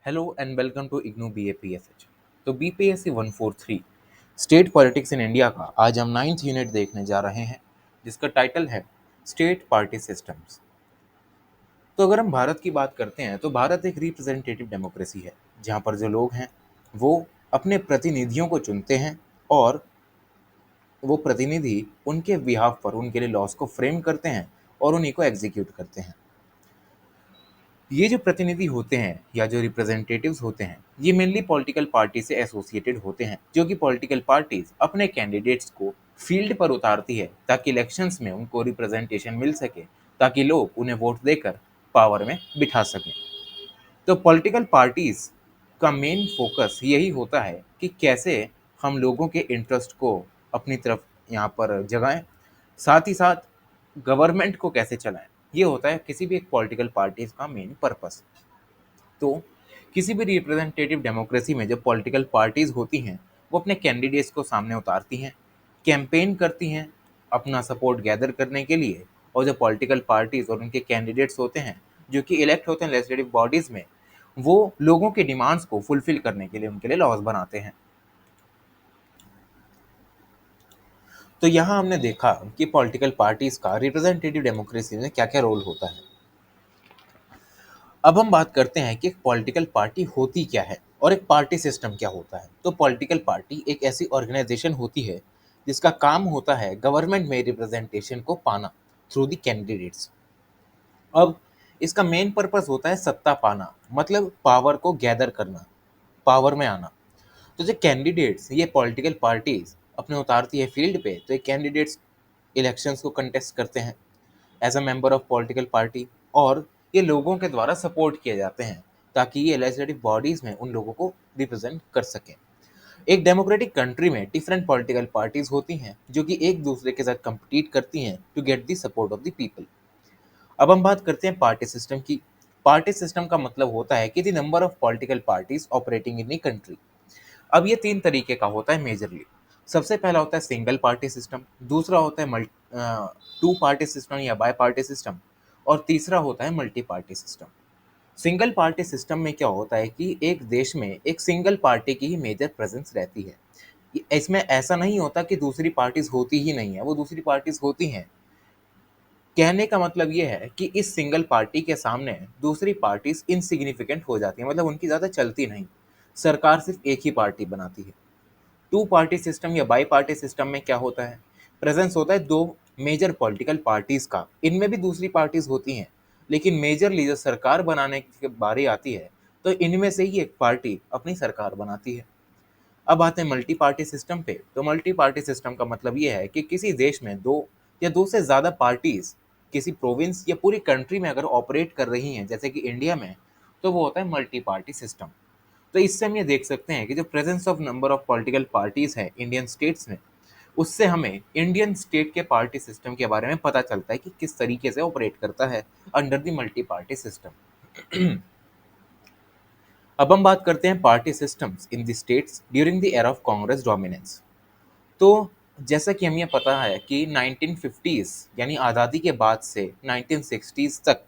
Hello and welcome to IGNOU BAPSH। तो BPSC 143 state politics in India का आज हम 9th यूनिट देखने जा रहे हैं, जिसका टाइटल है स्टेट पार्टी सिस्टम्स। तो अगर हम भारत की बात करते हैं तो भारत एक रिप्रेजेंटेटिव डेमोक्रेसी है, जहाँ पर जो लोग हैं वो अपने प्रतिनिधियों को चुनते हैं और वो प्रतिनिधि उनके बिहाफ पर उनके लिए लॉस को फ्रेम करते हैं और उन्हीं को एग्जीक्यूट करते हैं। ये जो प्रतिनिधि होते हैं या जो रिप्रेजेंटेटिव्स होते हैं, ये मेनली पॉलिटिकल पार्टी से एसोसिएटेड होते हैं, जो कि पॉलिटिकल पार्टीज अपने कैंडिडेट्स को फील्ड पर उतारती है ताकि इलेक्शंस में उनको रिप्रेजेंटेशन मिल सके, ताकि लोग उन्हें वोट देकर पावर में बिठा सकें। तो पॉलिटिकल पार्टीज का मेन फोकस यही होता है कि कैसे हम लोगों के इंटरेस्ट को अपनी तरफ यहाँ पर जगाएं, साथ ही साथ गवर्नमेंट को कैसे चलाएं। ये होता है किसी भी एक पॉलिटिकल पार्टीज का मेन पर्पस। तो किसी भी रिप्रेजेंटेटिव डेमोक्रेसी में जो पॉलिटिकल पार्टीज होती हैं, वो अपने कैंडिडेट्स को सामने उतारती हैं, कैंपेन करती हैं अपना सपोर्ट गैदर करने के लिए। और जो पॉलिटिकल पार्टीज और उनके कैंडिडेट्स होते हैं, जो कि इलेक्ट होते हैं लेजिस्लेटिव बॉडीज में, वो लोगों के डिमांड्स को फुलफिल करने के लिए उनके लिए लॉज बनाते हैं। तो यहाँ हमने देखा कि पॉलिटिकल पार्टीज का रिप्रेजेंटेटिव डेमोक्रेसी में क्या क्या रोल होता है। अब हम बात करते हैं कि एक पॉलिटिकल पार्टी होती क्या है और एक पार्टी सिस्टम क्या होता है। तो पॉलिटिकल पार्टी एक ऐसी ऑर्गेनाइजेशन होती है जिसका काम होता है गवर्नमेंट में रिप्रेजेंटेशन को पाना थ्रू द कैंडिडेट्स। अब इसका मेन पर्पस होता है सत्ता पाना, मतलब पावर को गैदर करना, पावर में आना। तो जो कैंडिडेट्स ये पॉलिटिकल पार्टीज अपने उतारती है फील्ड पे, तो ये कैंडिडेट्स इलेक्शंस को कंटेस्ट करते हैं as a member of political party, और ये लोगों के द्वारा सपोर्ट किए जाते हैं ताकि ये लेजिस्लेटिव बॉडीज में उन लोगों को रिप्रेजेंट कर सकें। एक डेमोक्रेटिक कंट्री में डिफरेंट पॉलिटिकल पार्टीज होती हैं जो कि एक दूसरे के साथ compete करती हैं to get the support of the people. अब हम बात करते हैं पार्टी सिस्टम की। पार्टी सिस्टम का मतलब होता है कि the number of political parties operating in a country. अब ये तीन तरीके का होता है मेजरली। सबसे पहला होता है सिंगल पार्टी सिस्टम, दूसरा होता है टू पार्टी सिस्टम या बाय पार्टी सिस्टम, और तीसरा होता है multi party system. Single party system में क्या होता है कि एक देश में एक सिंगल पार्टी की ही मेजर प्रेजेंस रहती है। इसमें ऐसा नहीं होता कि दूसरी पार्टीज होती ही नहीं है, वो दूसरी पार्टीज होती हैं। कहने का मतलब ये है कि इस सिंगल पार्टी के सामने दूसरी पार्टीज इनसिग्निफिकेंट हो जाती हैं, मतलब उनकी ज़्यादा चलती नहीं। सरकार सिर्फ एक ही पार्टी बनाती है। टू पार्टी सिस्टम या बाई पार्टी सिस्टम में क्या होता है, प्रेजेंस होता है दो मेजर पॉलिटिकल पार्टीज का। इनमें भी दूसरी पार्टीज होती हैं, लेकिन मेजरली जब सरकार बनाने की बारी आती है तो इनमें से ही एक पार्टी अपनी सरकार बनाती है। अब आते हैं मल्टी पार्टी सिस्टम पे। तो मल्टी पार्टी सिस्टम का मतलब ये है कि किसी देश में दो या दो से ज़्यादा पार्टीज किसी प्रोविंस या पूरी कंट्री में अगर ऑपरेट कर रही हैं, जैसे कि इंडिया में, तो वो होता है मल्टी पार्टी सिस्टम। तो इससे हम ये देख सकते हैं कि जो presence of number of political parties है इंडियन स्टेट्स में, उससे हमें इंडियन स्टेट के पार्टी सिस्टम के बारे में पता चलता है कि किस तरीके से ऑपरेट करता है under the multi party system. अब हम बात करते हैं party systems in the states during the era of Congress dominance. तो जैसा कि हमें पता है कि 1950s यानी आज़ादी के बाद से 1960s तक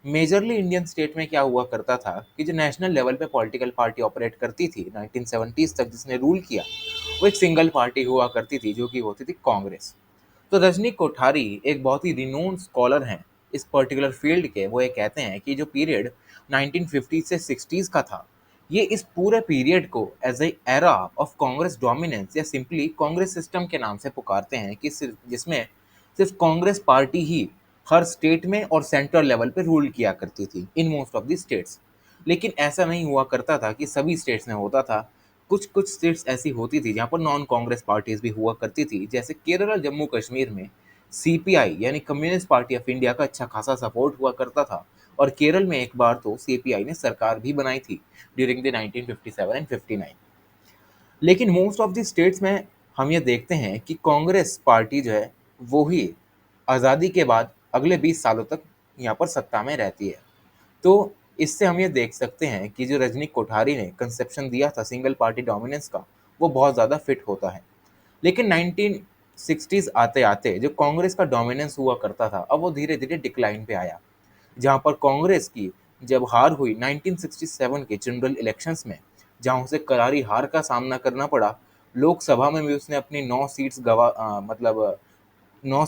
मेजरली इंडियन स्टेट में क्या हुआ करता था कि जो नेशनल लेवल पे पॉलिटिकल पार्टी ऑपरेट करती थी 1970s तक, जिसने रूल किया, वो एक सिंगल पार्टी हुआ करती थी जो कि होती थी कांग्रेस। तो रजनी कोठारी एक बहुत ही रिनोन्ड स्कॉलर हैं इस पर्टिकुलर फील्ड के। वो ये कहते हैं कि जो पीरियड 1950 से 60s का था, ये इस पूरे पीरियड को as a era of Congress dominance या सिंपली कांग्रेस सिस्टम के नाम से पुकारते हैं, कि जिसमें सिर्फ कांग्रेस पार्टी ही हर स्टेट में और सेंट्रल लेवल पे रूल किया करती थी in most of the states. लेकिन ऐसा नहीं हुआ करता था कि सभी स्टेट्स में होता था। कुछ कुछ स्टेट्स ऐसी होती थी जहाँ पर नॉन कांग्रेस पार्टीज भी हुआ करती थी, जैसे केरल और जम्मू कश्मीर में सीपीआई यानी कम्युनिस्ट पार्टी ऑफ इंडिया का अच्छा खासा सपोर्ट हुआ करता था। और केरल में एक बार तो सीपीआई ने सरकार भी बनाई थी ड्यूरिंग द 1957 एंड 59। लेकिन मोस्ट ऑफ द स्टेट्स में हम ये देखते हैं कि कांग्रेस पार्टी जो है वो ही आज़ादी के बाद अगले 20 सालों तक यहाँ पर सत्ता में रहती है। तो इससे हम ये देख सकते हैं कि जो रजनी कोठारी ने कंसेप्शन दिया था सिंगल पार्टी डोमिनेंस का, वो बहुत ज़्यादा फिट होता है। लेकिन 1960s आते आते जो कांग्रेस का डोमिनेंस हुआ करता था, अब वो धीरे धीरे डिक्लाइन पे आया, जहाँ पर कांग्रेस की जब हार हुई 1967 के जनरल इलेक्शंस में, जहां उसे करारी हार का सामना करना पड़ा, लोकसभा में भी उसने अपनी 9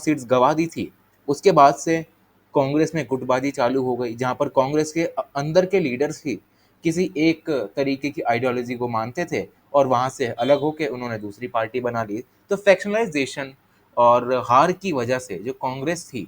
सीट्स गवा दी थी। उसके बाद से कांग्रेस में गुटबाजी चालू हो गई, जहाँ पर कांग्रेस के अंदर के लीडर्स ही किसी एक तरीके की आइडियोलॉजी को मानते थे और वहाँ से अलग होकर उन्होंने दूसरी पार्टी बना ली। तो फैक्शनलाइजेशन और हार की वजह से जो कांग्रेस थी,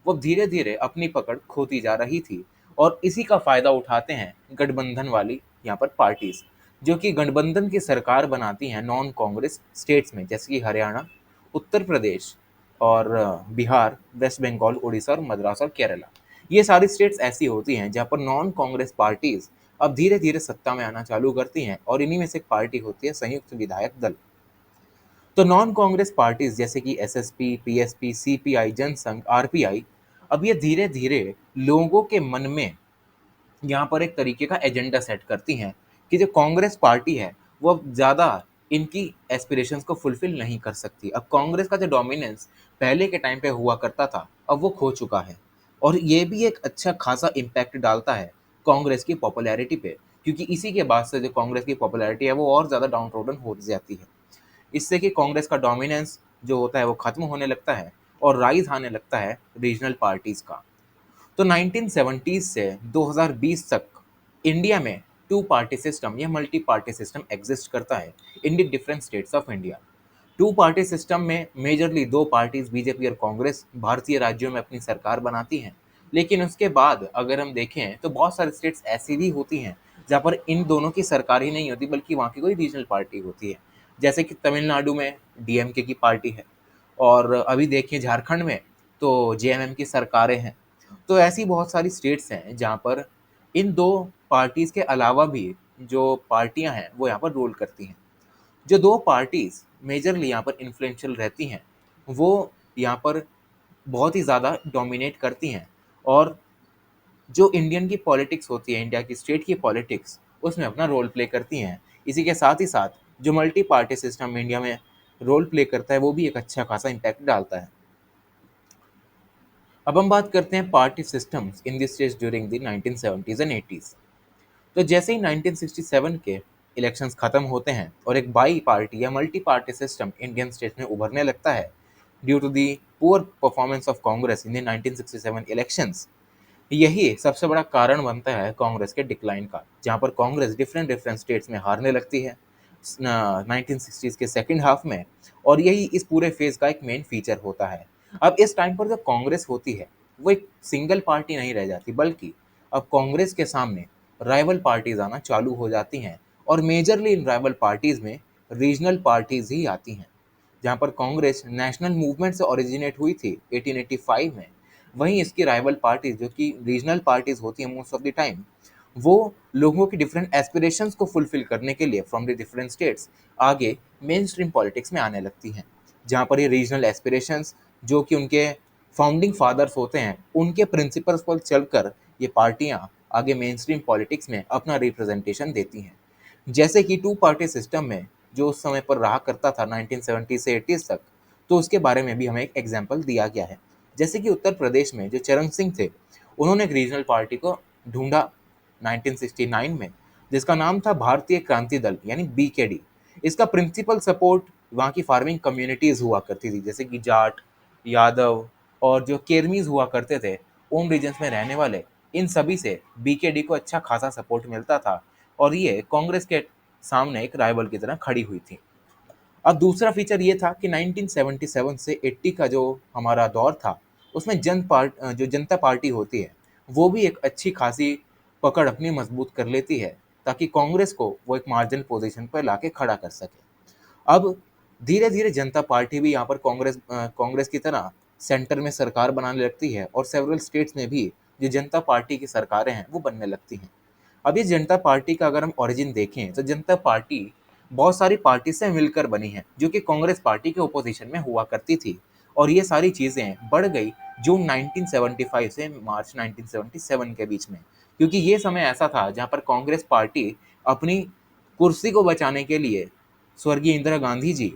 वो धीरे धीरे अपनी पकड़ खोती जा रही थी और इसी का फायदा उठाते हैं गठबंधन वाली यहाँ पर पार्टीज, जो कि गठबंधन की सरकार बनाती हैं नॉन कांग्रेस स्टेट्स में, जैसे कि हरियाणा, उत्तर प्रदेश और बिहार, वेस्ट बंगाल, उड़ीसा और मद्रास और केरला। ये सारी स्टेट्स ऐसी होती हैं जहाँ पर नॉन कांग्रेस पार्टीज अब धीरे धीरे सत्ता में आना चालू करती हैं और इन्हीं में से एक पार्टी होती है संयुक्त विधायक दल। तो नॉन कांग्रेस पार्टीज जैसे कि SSP, PSP, CPI, Jana Sangh, RPI, अब ये धीरे धीरे लोगों के मन में यहाँ पर एक तरीके का एजेंडा सेट करती हैं कि जो कांग्रेस पार्टी है वो अब ज़्यादा इनकी एस्पिरेशंस को फुलफिल नहीं कर सकती। अब कांग्रेस का जो डोमिनेंस पहले के टाइम पे हुआ करता था, अब वो खो चुका है और ये भी एक अच्छा खासा इम्पैक्ट डालता है कांग्रेस की पॉपुलैरिटी पे, क्योंकि इसी के बाद से जो कांग्रेस की पॉपुलैरिटी है वो और ज़्यादा डाउन ट्रोडन हो जाती है। इससे कि कांग्रेस का डोमिनेंस जो होता है वो खत्म होने लगता है और राइज आने लगता है रीजनल पार्टीज का। तो 1970s से 2020 तक इंडिया में टू पार्टी सिस्टम या मल्टी पार्टी सिस्टम एग्जिस्ट करता है in the different states of India. Two party system में मेजरली दो पार्टीज बीजेपी और कांग्रेस भारतीय राज्यों में अपनी सरकार बनाती हैं, लेकिन उसके बाद अगर हम देखें तो बहुत सारी स्टेट्स ऐसी भी होती हैं जहाँ पर इन दोनों की सरकार ही नहीं होती बल्कि वहाँ की कोई रीजनल पार्टी होती है। जैसे कि तमिलनाडु में डीएमके की पार्टी है और अभी देखिए झारखंड में तो जेएमएम की सरकारें हैं। तो ऐसी बहुत सारी स्टेट्स हैं जहाँ पर इन दो पार्टीज के अलावा भी जो पार्टियां हैं वो यहाँ पर रोल करती हैं। जो दो पार्टीज मेजरली यहाँ पर इन्फ्लुएंशियल रहती हैं वो यहाँ पर बहुत ही ज़्यादा डोमिनेट करती हैं और जो इंडियन की पॉलिटिक्स होती है, इंडिया की स्टेट की पॉलिटिक्स, उसमें अपना रोल प्ले करती हैं। इसी के साथ ही साथ जो मल्टी पार्टी सिस्टम इंडिया में रोल प्ले करता है वो भी एक अच्छा खासा इम्पैक्ट डालता है। अब हम बात करते हैं party systems in this states during the 1970s and 80s। तो जैसे ही 1967 के इलेक्शंस खत्म होते हैं और एक बाई पार्टी या multi party system Indian state में उभरने लगता है due to the poor performance of Congress in the 1967 elections, यही सबसे बड़ा कारण बनता है कांग्रेस के डिक्लाइन का, जहाँ पर कांग्रेस डिफरेंट डिफरेंट स्टेट्स में हारने लगती है 1960s के सेकेंड हाफ में, और यही इस पूरे फेज का एक मेन फीचर होता है। अब इस टाइम पर जो कांग्रेस होती है वो एक सिंगल पार्टी नहीं रह जाती, बल्कि अब कांग्रेस के सामने राइवल पार्टीज आना चालू हो जाती हैं और मेजरली इन राइवल पार्टीज में रीजनल पार्टीज ही आती हैं। जहाँ पर कांग्रेस नेशनल मूवमेंट से ओरिजिनेट हुई थी 1885 में, वहीं इसकी राइवल पार्टीज जो कि रीजनल पार्टीज होती हैं मोस्ट ऑफ द टाइम, वो लोगों की डिफरेंट एस्पिरेशंस को फुलफिल करने के लिए फ्रॉम द डिफरेंट स्टेट्स आगे मेन स्ट्रीम पॉलिटिक्स में आने लगती हैं। जहाँ पर ये रीजनल एस्पिरेशंस जो कि उनके फाउंडिंग फादर्स होते हैं उनके प्रिंसिपल्स पर चलकर ये पार्टियां आगे मेन स्ट्रीम पॉलिटिक्स में अपना रिप्रेजेंटेशन देती हैं। जैसे कि टू पार्टी सिस्टम में जो उस समय पर रहा करता था 1970 से 80s तक, तो उसके बारे में भी हमें एक एग्जाम्पल दिया गया है। जैसे कि उत्तर प्रदेश में जो चरण सिंह थे, उन्होंने एक रीजनल पार्टी को ढूंढा 1969 में, जिसका नाम था भारतीय क्रांति दल यानी बीकेडी। इसका प्रिंसिपल सपोर्ट वहाँ की फार्मिंग कम्युनिटीज हुआ करती थी, जैसे कि जाट, यादव और जो केरमीज हुआ करते थे उन रीजन्स में रहने वाले, इन सभी से बीकेडी को अच्छा खासा सपोर्ट मिलता था और ये कांग्रेस के सामने एक राइवल की तरह खड़ी हुई थी। अब दूसरा फीचर ये था कि 1977 से 80 का जो हमारा दौर था उसमें जो जनता पार्टी होती है वो भी एक अच्छी खासी पकड़ अपनी मजबूत कर लेती है, ताकि कांग्रेस को वो एक मार्जिनल पोजीशन पर लाके खड़ा कर सके। अब धीरे धीरे जनता पार्टी भी यहाँ पर कांग्रेस की तरह सेंटर में सरकार बनाने लगती है और सेवरल स्टेट्स में भी जो जनता पार्टी की सरकारें हैं वो बनने लगती हैं। अब इस जनता पार्टी का अगर हम ओरिजिन देखें तो जनता पार्टी बहुत सारी पार्टी से मिलकर बनी है जो कि कांग्रेस पार्टी के ओपोजिशन में हुआ करती थी, और ये सारी चीज़ें बढ़ गई जून 1975 से मार्च 1977 के बीच में, क्योंकि ये समय ऐसा था जहाँ पर कांग्रेस पार्टी अपनी कुर्सी को बचाने के लिए स्वर्गीय इंदिरा गांधी जी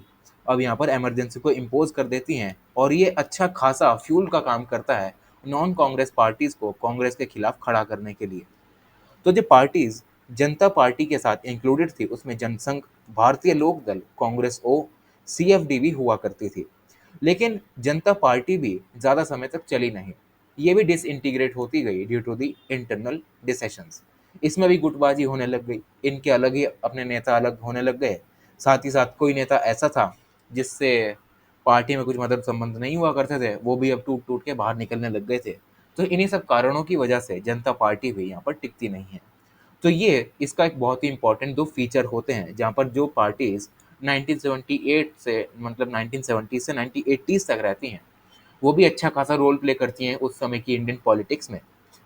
अब यहाँ पर इमरजेंसी को इम्पोज कर देती हैं, और ये अच्छा खासा फ्यूल का काम करता है नॉन कांग्रेस पार्टीज को कांग्रेस के खिलाफ खड़ा करने के लिए। तो जो पार्टीज जनता पार्टी के साथ इंक्लूडेड थी उसमें जनसंघ, भारतीय लोक दल, कांग्रेस ओ, सीएफडी भी हुआ करती थी। लेकिन जनता पार्टी भी ज़्यादा समय तक चली नहीं। ये भी डिसइंटीग्रेट होती गई ड्यू टू दी इंटरनल डिसेशंस। इसमें भी गुटबाजी होने लग गई, इनके अलग ही अपने नेता अलग होने लग गए। साथ ही साथ कोई नेता ऐसा था जिससे पार्टी में कुछ मदद संबंध नहीं हुआ करते थे, वो भी अब टूट टूट के बाहर निकलने लग गए थे। तो इन्हीं सब कारणों की वजह से जनता पार्टी भी यहाँ पर टिकती नहीं है। तो ये इसका एक बहुत ही इंपॉर्टेंट दो फीचर होते हैं, जहाँ पर जो पार्टीज 1978 से मतलब 1970 से 1980 तक रहती हैं, वो भी अच्छा खासा रोल प्ले करती हैं उस समय की इंडियन पॉलिटिक्स में।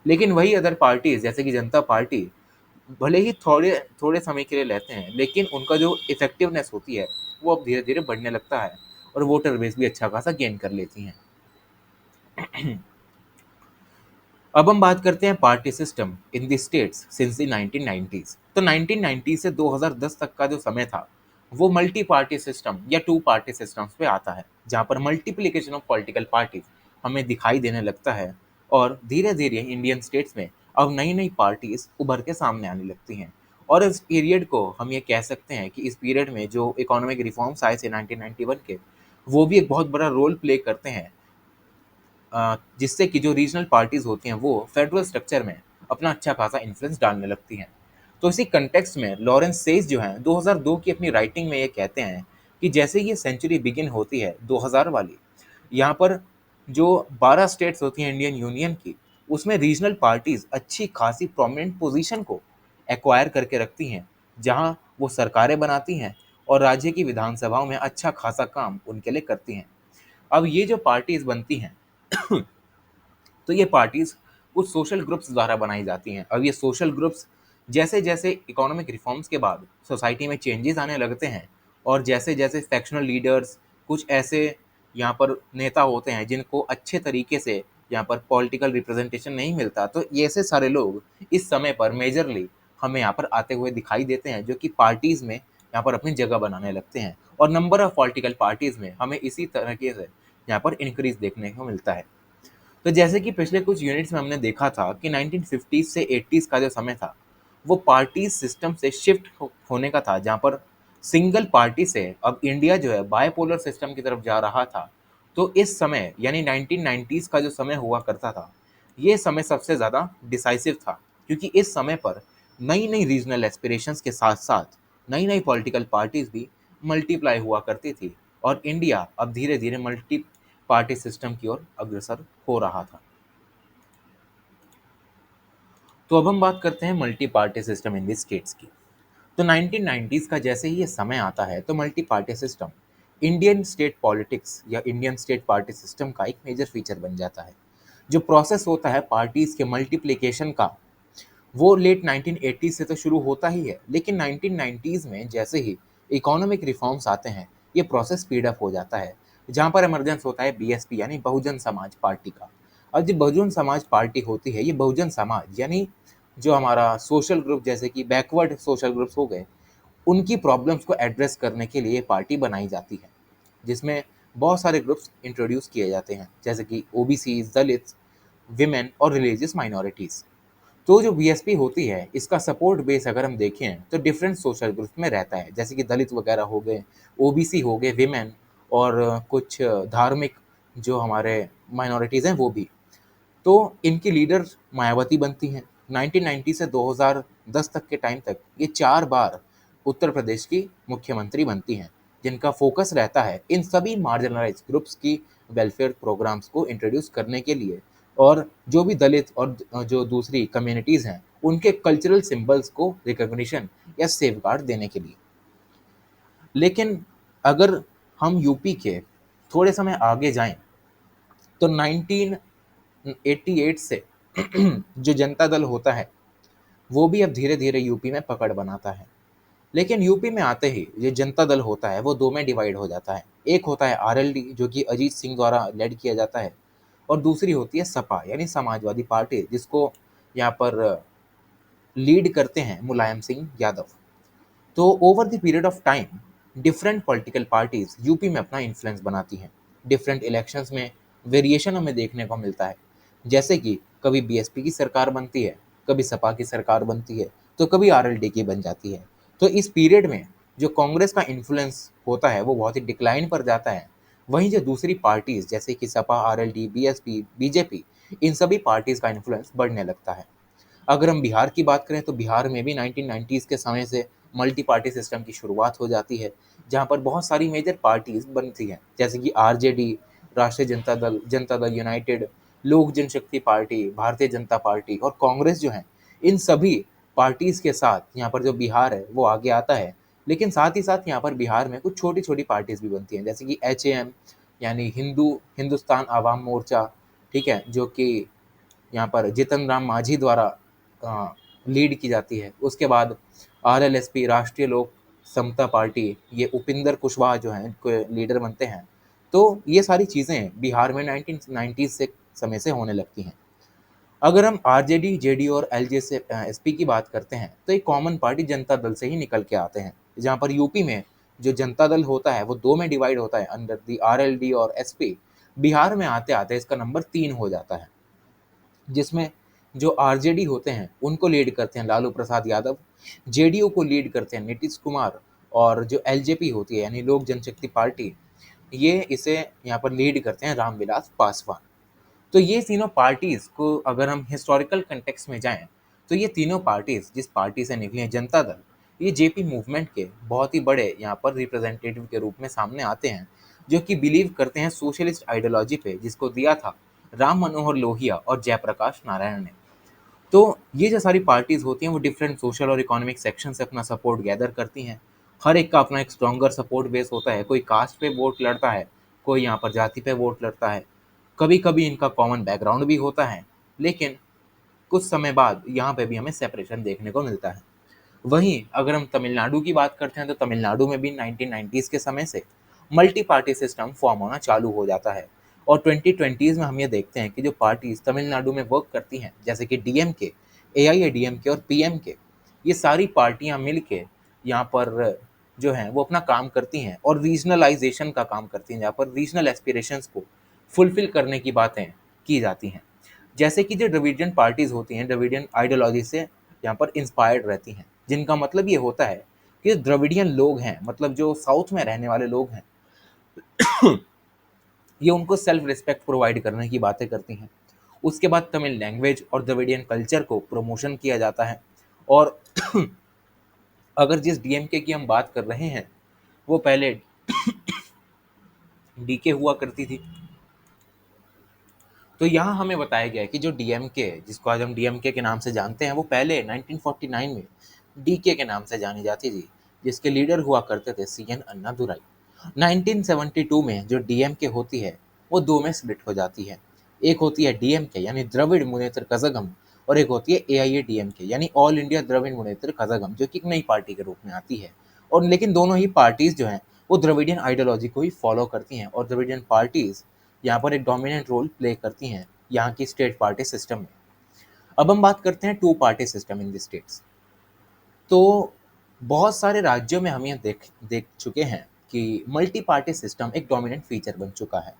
लेकिन वही अदर पार्टीज जैसे कि जनता पार्टी भले ही थोड़े थोड़े समय के लिए लेते हैं, लेकिन उनका जो इफेक्टिवनेस होती है वो अब धीरे धीरे बढ़ने लगता है और वोटर बेस भी अच्छा खासा गेन कर लेती हैं। अब हम बात करते हैं party system in the states since the 1990s। तो 1990 से 2010 तक का जो समय था वो मल्टी पार्टी सिस्टम या टू पार्टी सिस्टम्स पे आता है, जहाँ पर मल्टीप्लिकेशन ऑफ पॉलिटिकल पार्टीज हमें दिखाई देने लगता है। और धीरे धीरे इंडियन स्टेट्स में अब नई नई पार्टीज उभर के सामने आने लगती हैं। और इस पीरियड को हम ये कह सकते हैं कि इस पीरियड में जो इकोनॉमिक रिफॉर्म्स आए थे 1991 के, वो भी एक बहुत बड़ा रोल प्ले करते हैं, जिससे कि जो रीजनल पार्टीज होती हैं वो फेडरल स्ट्रक्चर में अपना अच्छा खासा इन्फ्लुएंस डालने लगती हैं। तो इसी कंटेक्स्ट में लॉरेंस सेज जो हैं 2002 की अपनी राइटिंग में ये कहते हैं कि जैसे ये सेंचुरी बिगिन होती है 2000 वाली, यहाँ पर जो 12 स्टेट्स होती हैं इंडियन यूनियन की, उसमें रीजनल पार्टीज अच्छी खासी प्रोमिनेंट पोजीशन को एक्वायर करके रखती हैं, जहाँ वो सरकारें बनाती हैं और राज्य की विधानसभाओं में अच्छा खासा काम उनके लिए करती हैं। अब ये जो पार्टीज बनती हैं तो ये पार्टीज कुछ सोशल ग्रुप्स द्वारा बनाई जाती हैं। अब ये सोशल ग्रुप्स जैसे जैसे इकोनॉमिक रिफॉर्म्स के बाद सोसाइटी में चेंजेस आने लगते हैं और जैसे जैसे फैक्शनल लीडर्स, कुछ ऐसे यहाँ पर नेता होते हैं जिनको अच्छे तरीके से यहाँ पर पॉलिटिकल रिप्रेजेंटेशन नहीं मिलता, तो ये ऐसे सारे लोग इस समय पर मेजरली हमें यहाँ पर आते हुए दिखाई देते हैं, जो कि पार्टीज़ में यहाँ पर अपनी जगह बनाने लगते हैं। और नंबर ऑफ पॉलिटिकल पार्टीज़ में हमें इसी तरीके से यहाँ पर इंक्रीज देखने को मिलता है। तो जैसे कि पिछले कुछ यूनिट्स में हमने देखा था कि 1950 से 80s का जो समय था वो पार्टी सिस्टम से शिफ्ट होने का था, जहाँ पर सिंगल पार्टी से अब इंडिया जो है बायपोलर सिस्टम की तरफ जा रहा था। तो इस समय यानी 1990s का जो समय हुआ करता था, ये समय सबसे ज़्यादा डिसाइसिव था, क्योंकि इस समय पर नई नई रीजनल एस्पिरेशंस के साथ साथ नई नई पॉलिटिकल पार्टीज भी मल्टीप्लाई हुआ करती थी और इंडिया अब धीरे धीरे मल्टी पार्टी सिस्टम की ओर अग्रसर हो रहा था। तो अब हम बात करते हैं multi party system in the states की। तो 1990s का जैसे ही ये समय आता है तो multi party system Indian state politics या इंडियन स्टेट पार्टी सिस्टम का एक मेजर फीचर बन जाता है। जो प्रोसेस होता है पार्टीज के मल्टीप्लिकेशन का, वो लेट 1980 से तो शुरू होता ही है, लेकिन 1990s में जैसे ही इकोनॉमिक रिफॉर्म्स आते हैं ये प्रोसेस स्पीड अप हो जाता है, जहाँ पर इमरजेंस होता है बीएसपी यानी बहुजन समाज पार्टी का। और जो बहुजन समाज पार्टी होती है, ये बहुजन समाज यानी जो हमारा सोशल ग्रुप जैसे कि बैकवर्ड सोशल ग्रुप्स हो गए, उनकी प्रॉब्लम्स को एड्रेस करने के लिए पार्टी बनाई जाती है, जिसमें बहुत सारे ग्रुप्स इंट्रोड्यूस किए जाते हैं जैसे कि ओबीसी, दलित, विमेन और रिलीजियस माइनॉरिटीज़। तो जो बीएसपी होती है इसका सपोर्ट बेस अगर हम देखें तो डिफरेंट सोशल ग्रुप्स में रहता है, जैसे कि दलित वगैरह हो गए, ओबीसी हो गए, विमेन और कुछ धार्मिक जो हमारे माइनॉरिटीज़ हैं वो भी। तो इनकी लीडर मायावती बनती हैं। 1990 से 2010 तक के टाइम तक ये 4 बार उत्तर प्रदेश की मुख्यमंत्री बनती हैं, जिनका फोकस रहता है इन सभी मार्जिनलाइज्ड ग्रुप्स की वेलफेयर प्रोग्राम्स को इंट्रोड्यूस करने के लिए और जो भी दलित और जो दूसरी कम्युनिटीज़ हैं उनके कल्चरल सिंबल्स को रिकॉग्निशन या सेफगार्ड देने के लिए। लेकिन अगर हम यूपी के थोड़े समय आगे जाएं तो 1988 से जो जनता दल होता है वो भी अब धीरे धीरे यूपी में पकड़ बनाता है। लेकिन यूपी में आते ही ये जनता दल होता है वो दो में डिवाइड हो जाता है। एक होता है आरएलडी जो कि अजीत सिंह द्वारा लेड किया जाता है और दूसरी होती है सपा यानी समाजवादी पार्टी, जिसको यहाँ पर लीड करते हैं मुलायम सिंह यादव। तो over the period of time different political parties UP में अपना इन्फ्लुएंस बनाती हैं। डिफरेंट इलेक्शंस में वेरिएशन हमें देखने को मिलता है, जैसे कि कभी बीएसपी की सरकार बनती है कभी सपा की सरकार बनती है, तो कभी आरएलडी की बन जाती है। तो इस पीरियड में जो कांग्रेस का इन्फ्लुएंस होता है वो बहुत ही डिक्लाइन पर जाता है। वहीं जो दूसरी पार्टीज जैसे कि सपा, आरएलडी, बीएसपी, बीजेपी, इन सभी पार्टीज का इन्फ्लुएंस बढ़ने लगता है। अगर हम बिहार की बात करें तो बिहार में भी 1990s के समय से मल्टी पार्टी सिस्टम की शुरुआत हो जाती है, जहाँ पर बहुत सारी मेजर पार्टीज बनती हैं जैसे कि आरजेडी, राष्ट्रीय जनता दल यूनाइटेड, लोक जनशक्ति पार्टी, भारतीय जनता पार्टी और कांग्रेस जो है, इन सभी पार्टीज के साथ यहाँ पर जो बिहार है वो आगे आता है। लेकिन साथ ही साथ यहाँ पर बिहार में कुछ छोटी छोटी पार्टीज भी बनती हैं जैसे कि HAM यानी हिंदुस्तान आवाम मोर्चा, ठीक है, जो कि यहाँ पर जीतन राम मांझी द्वारा लीड की जाती है। उसके बाद RLSP, राष्ट्रीय लोक समता पार्टी, ये उपिंदर कुशवाहा जो हैं इनको लीडर बनते हैं। तो ये सारी चीज़ें बिहार में 1990 से समय से होने लगती हैं। अगर हम RJD, JDU और LJSP की बात करते हैं तो एक कॉमन पार्टी जनता दल से ही निकल के आते हैं, जहाँ पर यूपी में जो जनता दल होता है वो दो में डिवाइड होता है अंडर दी RLD और SP। बिहार में आते आते इसका नंबर 3 हो जाता है, जिसमें जो आरजेडी होते हैं उनको लीड करते हैं लालू प्रसाद यादव, जेडीयू को लीड करते हैं नीतीश कुमार, और जो एलजेपी होती है यानी लोक जनशक्ति पार्टी, ये इसे यहाँ पर लीड करते हैं रामविलास पासवान। तो ये तीनों पार्टीज को अगर हम हिस्टोरिकल कंटेक्स्ट में जाएं तो ये तीनों पार्टीज जिस पार्टी से निकली हैं जनता दल, ये जेपी मूवमेंट के बहुत ही बड़े यहाँ पर रिप्रेजेंटेटिव के रूप में सामने आते हैं, जो कि बिलीव करते हैं सोशलिस्ट आइडियोलॉजी पे जिसको दिया था राम मनोहर लोहिया और जयप्रकाश नारायण ने। तो ये जो सारी पार्टीज होती हैं वो डिफरेंट सोशल और इकोनॉमिक सेक्शन से अपना सपोर्ट गैदर करती हैं। हर एक का अपना एक स्ट्रॉन्गर सपोर्ट बेस होता है, कोई कास्ट पे वोट लड़ता है, कोई यहाँ पर जाति पे वोट लड़ता है, कभी कभी इनका कॉमन बैकग्राउंड भी होता है, लेकिन कुछ समय बाद यहाँ पे भी हमें सेपरेशन देखने को मिलता है। वहीं अगर हम तमिलनाडु की बात करते हैं तो तमिलनाडु में भी 1990s के समय से मल्टी पार्टी सिस्टम फॉर्म होना चालू हो जाता है, और 2020s में हम ये देखते हैं कि जो पार्टीज तमिलनाडु में वर्क करती हैं जैसे कि डीएमके, AIADMK और पीएमके, ये सारी पार्टियां मिलके यहाँ पर जो हैं वो अपना काम करती हैं और रीजनलाइजेशन का काम करती हैं, जहाँ पर रीजनल एस्पिरेशंस को फुलफिल करने की बातें की जाती हैं। जैसे कि जो द्रविडियन पार्टीज होती हैं द्रविडियन आइडियोलॉजी से यहाँ पर इंस्पायर्ड रहती हैं, जिनका मतलब ये होता है कि द्रविडियन लोग हैं, मतलब जो साउथ में रहने वाले लोग हैं, ये उनको सेल्फ रिस्पेक्ट प्रोवाइड करने की बातें करती हैं। उसके बाद तमिल लैंग्वेज और द्रविडियन कल्चर को प्रमोशन किया जाता है। और अगर जिस डीएमके की हम बात कर रहे हैं वो पहले डीके हुआ करती थी, तो यहाँ हमें बताया गया है कि जो डीएमके, जिसको आज हम डीएमके के नाम से जानते हैं, वो पहले 1949 में डीके के नाम से जानी जाती थी, जिसके लीडर हुआ करते थे सीएन अन्नादुराई। 1972 में जो डीएमके होती है वो दो में स्प्लिट हो जाती है। एक होती है डीएमके यानी द्रविड़ मुनेत्र कज़गम, और एक होती है एआईएडीएमके यानी ऑल इंडिया द्रविड़ मुनेत्र कज़गम, जो कि एक नई पार्टी के रूप में आती है। और लेकिन दोनों ही पार्टीज जो हैं वो द्रविडियन आइडियोलॉजी को ही फॉलो करती हैं, और द्रविडियन पार्टीज यहाँ पर एक डोमिनेंट रोल प्ले करती हैं यहाँ की स्टेट पार्टी सिस्टम में। अब हम बात करते हैं two party system in the states. तो बहुत सारे राज्यों में हम ये देख देख चुके हैं कि मल्टी पार्टी सिस्टम एक डोमिनेंट फीचर बन चुका है,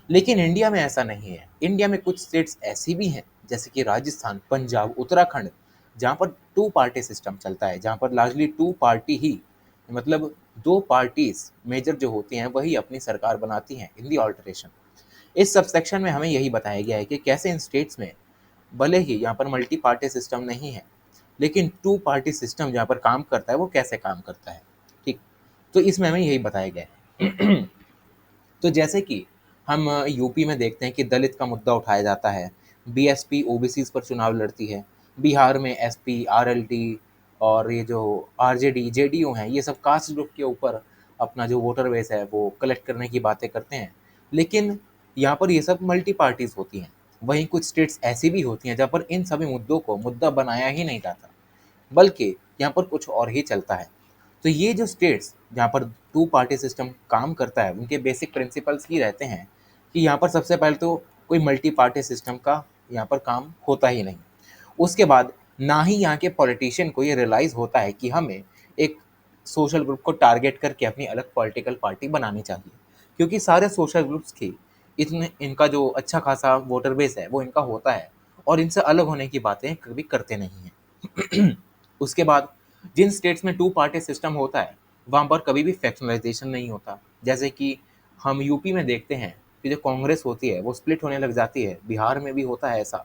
लेकिन इंडिया में ऐसा नहीं है। इंडिया में कुछ स्टेट्स ऐसी भी हैं जैसे कि राजस्थान, पंजाब, उत्तराखंड, जहाँ पर टू पार्टी सिस्टम चलता है, जहाँ पर लार्जली टू पार्टी ही, मतलब दो पार्टीज मेजर जो होती हैं वही अपनी सरकार बनाती हैं इन दी ऑल्टरेशन। इस सबसेक्शन में हमें यही बताया गया है कि कैसे इन स्टेट्स में भले ही यहाँ पर मल्टी पार्टी सिस्टम नहीं है, लेकिन टू पार्टी सिस्टम जहाँ पर काम करता है वो कैसे काम करता है। ठीक, तो इसमें हमें यही बताया गया है। तो जैसे कि हम यूपी में देखते हैं कि दलित का मुद्दा उठाया जाता है, बीएसपी ओबीसीज पर चुनाव लड़ती है। बिहार में एसपी, आरएलडी और ये जो आरजेडी, जेडीयू हैं, ये सब कास्ट ग्रुप के ऊपर अपना जो वोटर बेस है वो कलेक्ट करने की बातें करते हैं। लेकिन यहाँ पर ये सब मल्टी पार्टीज होती हैं। वहीं कुछ स्टेट्स ऐसी भी होती हैं जहाँ पर इन सभी मुद्दों को मुद्दा बनाया ही नहीं जाता, बल्कि यहाँ पर कुछ और ही चलता है। तो ये जो स्टेट्स जहाँ पर टू पार्टी सिस्टम काम करता है उनके बेसिक प्रिंसिपल्स ही रहते हैं कि यहाँ पर सबसे पहले तो कोई मल्टी पार्टी सिस्टम का यहाँ पर काम होता ही नहीं। उसके बाद ना ही यहाँ के पॉलिटिशियन को ये रियलाइज़ होता है कि हमें एक सोशल ग्रुप को टारगेट करके अपनी अलग पॉलिटिकल पार्टी बनानी चाहिए, क्योंकि सारे सोशल ग्रुप्स की इतने इनका जो अच्छा खासा वोटर बेस है वो इनका होता है, और इनसे अलग होने की बातें कभी करते नहीं हैं। उसके बाद जिन स्टेट्स में टू पार्टी सिस्टम होता है वहाँ पर कभी भी फैक्शनलाइजेशन नहीं होता। जैसे कि हम यूपी में देखते हैं कि जो कांग्रेस होती है वो स्प्लिट होने लग जाती है, बिहार में भी होता है ऐसा।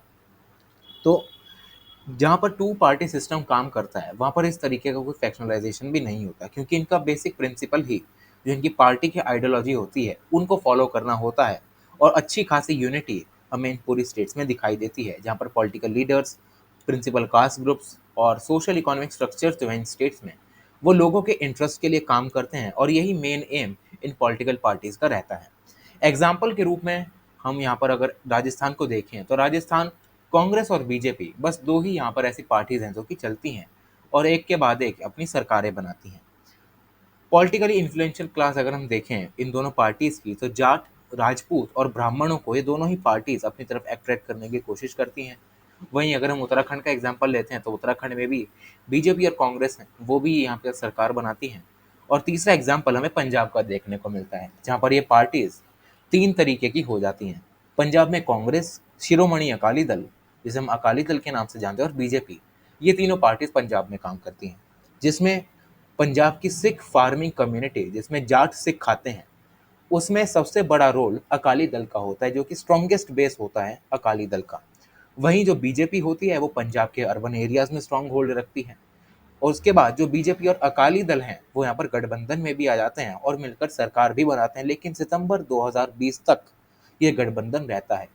तो जहाँ पर टू पार्टी सिस्टम काम करता है वहाँ पर इस तरीके का कोई फैक्शनलाइजेशन भी नहीं होता, क्योंकि इनका बेसिक प्रिंसिपल ही जो इनकी पार्टी की आइडियोलॉजी होती है उनको फॉलो करना होता है। और अच्छी खासी यूनिटी हमें इन पूरी स्टेट्स में दिखाई देती है, जहाँ पर political leaders, principal caste groups और सोशल इकोनॉमिक स्ट्रक्चर्स जो हैं इन स्टेट्स में, वो लोगों के इंटरेस्ट के लिए काम करते हैं और यही मेन एम इन पॉलिटिकल पार्टीज का रहता है। एग्जाम्पल के रूप में हम यहाँ पर अगर राजस्थान को देखें तो राजस्थान कांग्रेस और बीजेपी बस दो ही यहाँ पर ऐसी पार्टीज हैं जो कि चलती हैं और एक के बाद एक अपनी सरकारें बनाती हैं। पॉलिटिकली इन्फ्लुएंशियल क्लास अगर हम देखें इन दोनों पार्टीज की, तो जाट, राजपूत और ब्राह्मणों को ये दोनों ही पार्टीज अपनी तरफ अट्रैक्ट करने की कोशिश करती हैं। वहीं अगर हम उत्तराखंड का एग्जांपल लेते हैं तो उत्तराखंड में भी बीजेपी और कांग्रेस हैं, वो भी यहाँ पे सरकार बनाती हैं। और तीसरा एग्जाम्पल हमें पंजाब का देखने को मिलता है, जहाँ पर ये पार्टीज तीन तरीके की हो जाती हैं। पंजाब में कांग्रेस, शिरोमणि अकाली दल जिसे हम अकाली दल के नाम से जानते हैं, और बीजेपी, ये तीनों पार्टीज पंजाब में काम करती हैं। जिसमें पंजाब की सिख फार्मिंग कम्युनिटी, जिसमें जाट सिख खाते हैं, उसमें सबसे बड़ा रोल अकाली दल का होता है, जो कि स्ट्रॉन्गेस्ट बेस होता है अकाली दल का। वहीं जो बीजेपी होती है वो पंजाब के अर्बन एरियाज में स्ट्रॉन्ग होल्ड रखती है। और उसके बाद जो बीजेपी और अकाली दल हैं वो यहाँ पर गठबंधन में भी आ जाते हैं और मिलकर सरकार भी बनाते हैं, लेकिन सितंबर 2020 तक ये गठबंधन रहता है।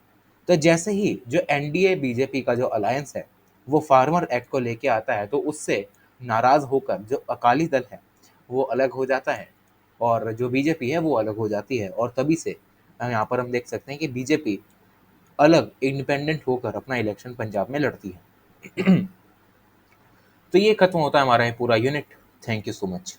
तो जैसे ही जो एनडीए बीजेपी का जो अलायंस है वो फार्मर एक्ट को लेके आता है, तो उससे नाराज होकर जो अकाली दल है वो अलग हो जाता है और जो बीजेपी है वो अलग हो जाती है। और तभी से यहाँ पर हम देख सकते हैं कि बीजेपी अलग इंडिपेंडेंट होकर अपना इलेक्शन पंजाब में लड़ती है। तो ये खत्म होता है हमारा ये पूरा unit. Thank you so much.